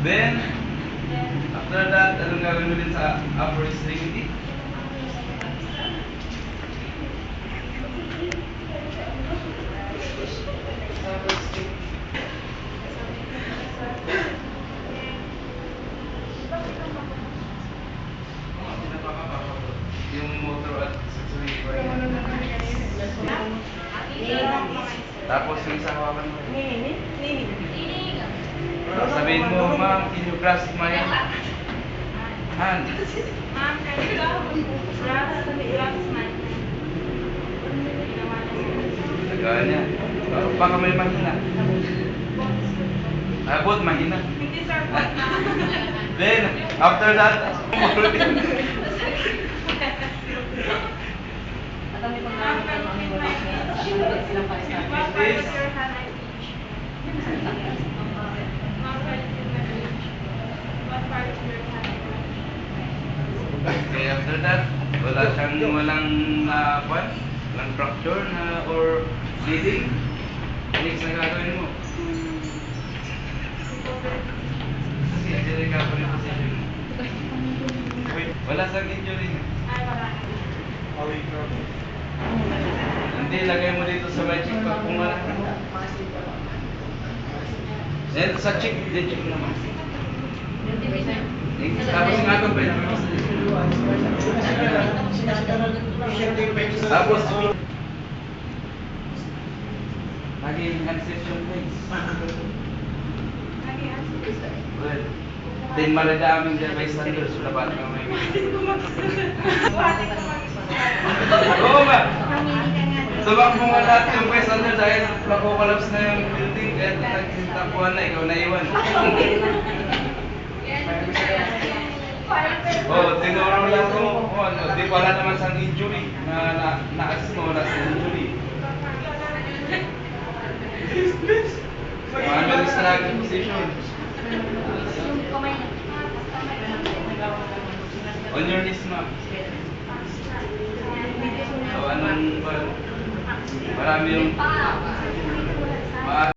Then, after that, anong gagawin mo din sa upper extremity? Yung motor at accessory. Tapos yung isa hawakan mo. Sabihin mo, ma'am, can you grasp my hand? Ma'am, can you grasp my hand? Tagaan niya. Baka may mahina. Abot, mahina. Hindi sir, po. Then, after that, Ma'am, can you fit my reach? What part of your hand I reach? Ma'am, can you fit my reach? What part of your hand I reach? okay, after that, walang walang fracture na or bleeding. Next na gagawin mo. Sige, actually recovery position mo. Wala sa injury na. Ay, wala. Hindi, lagay mo dito sa may cheek pag kung wala. Then sa cheek, din cheek naman. Tapos yung atong pwede. Tapos, lagi ancestral place. Well, then maladaming dyan by standards, wala ba na may oo ba? Sabak mo nga lahat yung by standards dahil nakukolapse na yung building kaya nagtapuan na ikaw na iwan. Oh, tinuro lang mo kung ano, di wala naman sa injury na na-assist mo wala sa injury. Ano yung starting position? On your knees, ma'am. So, anong ba? Marami yung